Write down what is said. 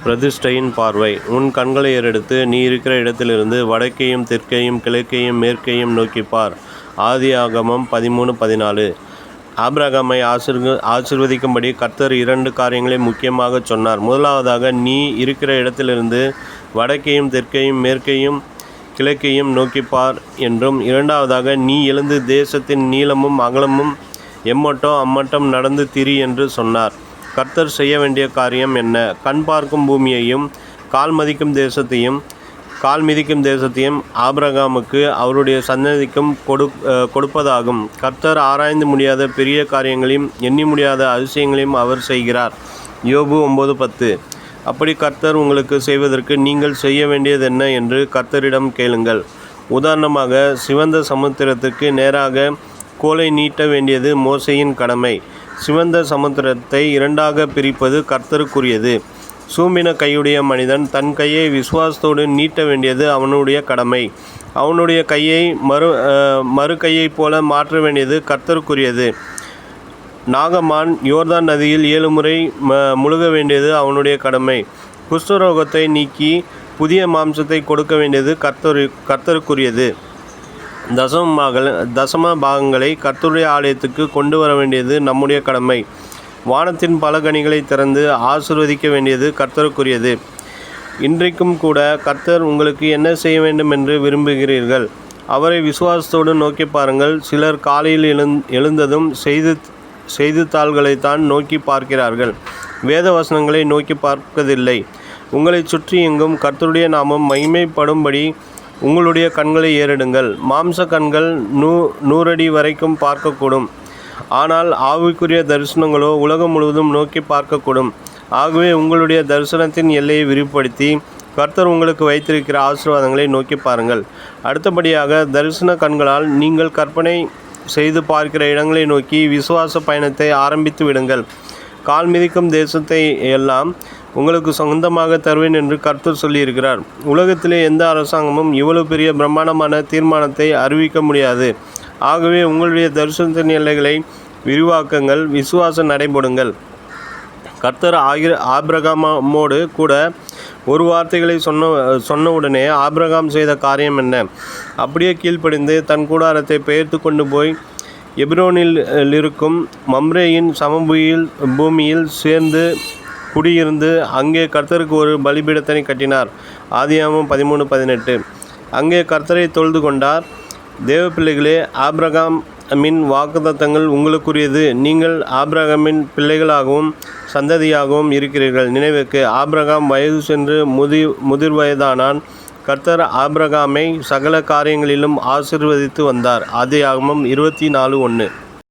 பிரதிஷ்டையின் பார்வை. உன் கண்களை ஏறெடுத்து நீ இருக்கிற இடத்திலிருந்து வடக்கையும் தெற்கையும் கிழக்கையும் மேற்கையும் நோக்கிப் பார். ஆதியாகமம் 13:14. ஆபிரகாமை ஆசீர்வதிக்கும்படி கர்த்தர் 2 காரியங்களை முக்கியமாக சொன்னார். முதலாவதாக, நீ இருக்கிற இடத்திலிருந்து வடக்கையும் தெற்கையும் மேற்கையும் கிழக்கையும் நோக்கிப்பார் என்றும், இரண்டாவதாக, நீ எழுந்து தேசத்தின் நீளமும் அகலமும் எம்மட்டம் அம்மட்டம் நடந்து திரி என்று சொன்னார். கர்த்தர் செய்ய வேண்டிய காரியம் என்ன? கண் பார்க்கும் பூமியையும் கால் மிதிக்கும் தேசத்தையும் ஆபிரகாமுக்கு அவருடைய சந்ததிக்கும் கொடுப்பதாகும். கர்த்தர் ஆராய்ந்து முடியாத பெரிய காரியங்களையும் எண்ணி முடியாத அதிசயங்களையும் அவர் செய்கிறார். யோபு 9:10. அப்படி கர்த்தர் உங்களுக்கு செய்வதற்கு நீங்கள் செய்ய வேண்டியது என்ன என்று கர்த்தரிடம் கேளுங்கள். உதாரணமாக, சிவந்த சமுத்திரத்துக்கு நேராக கோலை நீட்ட வேண்டியது மோசேயின் கடமை. சிவந்த சமுத்திரத்தை 2ஆக பிரிப்பது கர்த்தருக்குரியது. சூம்பின கையுடைய மனிதன் தன் கையை விசுவாசத்தோடு நீட்ட வேண்டியது அவனுடைய கடமை. அவனுடைய கையை மறு கையைப் போல மாற்ற வேண்டியது கர்த்தருக்குரியது. நாகமான் யோர்தான் நதியில் 7 முறை முழுக வேண்டியது அவனுடைய கடமை. குஷ்டரோகத்தை நீக்கி புதிய மாம்சத்தை கொடுக்க வேண்டியது கர்த்தருக்குரியது. தசம பாகங்களை கர்த்தருடைய ஆலயத்துக்கு கொண்டு வர வேண்டியது நம்முடைய கடமை. வானத்தின் பல கனிகளை திறந்து ஆசீர்வதிக்க வேண்டியது கர்த்தருக்குரியது. இன்றைக்கும் கூட கர்த்தர் உங்களுக்கு என்ன செய்ய வேண்டும் என்று விரும்புகிறீர்கள்? அவரை விசுவாசத்தோடு நோக்கி பாருங்கள். சிலர் காலையில் எழுந்ததும் செய்தித்தாள்களைத்தான் நோக்கி பார்க்கிறார்கள், வேத வசனங்களை நோக்கி பார்ப்பதில்லை. உங்களை சுற்றி எங்கும் கர்த்தருடைய நாமம் மகிமைப்படும்படி உங்களுடைய கண்களை ஏறெடுங்கள். மாம்ச கண்கள் 100 அடி வரைக்கும் பார்க்கக்கூடும், ஆனால் ஆவிக்குரிய தரிசனங்களோ உலகம் முழுவதும் நோக்கி பார்க்கக்கூடும். ஆகவே உங்களுடைய தரிசனத்தின் எல்லையை விரிவுபடுத்தி கர்த்தர் உங்களுக்கு வைத்திருக்கிற ஆசீர்வாதங்களை நோக்கி பாருங்கள். அடுத்தபடியாக, தரிசன கண்களால் நீங்கள் கற்பனை செய்து பார்க்கிற இடங்களை நோக்கி விசுவாச பயணத்தை ஆரம்பித்து விடுங்கள். கால் மிதிக்கும் தேசத்தை எல்லாம் உங்களுக்கு சொந்தமாக தருவேன் என்று கர்த்தர் சொல்லியிருக்கிறார். உலகத்திலே எந்த அரசாங்கமும் இவ்வளவு பெரிய பிரம்மாண்டமான தீர்மானத்தை அறிவிக்க முடியாது. ஆகவே உங்களுடைய தரிசனத்தின் எல்லைகளை விரிவாக்குங்கள், விசுவாச நடைபோடுங்கள். கர்த்தர் ஆபிரகாமோடு கூட ஒரு வார்த்தைகளை சொன்னவுடனே ஆபிரகாம் செய்த காரியம் என்ன? அப்படியே கீழ்ப்படிந்து தன் கூடாரத்தை பெயர்த்து கொண்டு போய் எபிரோனில் இருக்கும் மம்ரேயின் பூமியில் சேர்ந்து குடியிருந்து அங்கே கர்த்தருக்கு ஒரு பலிபீடத்தை கட்டினார். ஆதியாகமம் 13:18. அங்கே கர்த்தரை தொழுது கொண்டார். தேவ பிள்ளைகளே, ஆபிரகாமின் வாக்குத்தத்தங்கள் உங்களுக்குரியது. நீங்கள் ஆபிரகாமின் பிள்ளைகளாகவும் சந்ததியாகவும் இருக்கிறீர்கள். நினைவுக்கு, ஆபிரகாம் வயது சென்று முதிர் வயதானான். கர்த்தர் ஆபிரகாமை சகல காரியங்களிலும் ஆசீர்வதித்து வந்தார். ஆதியாகமம் 24:1.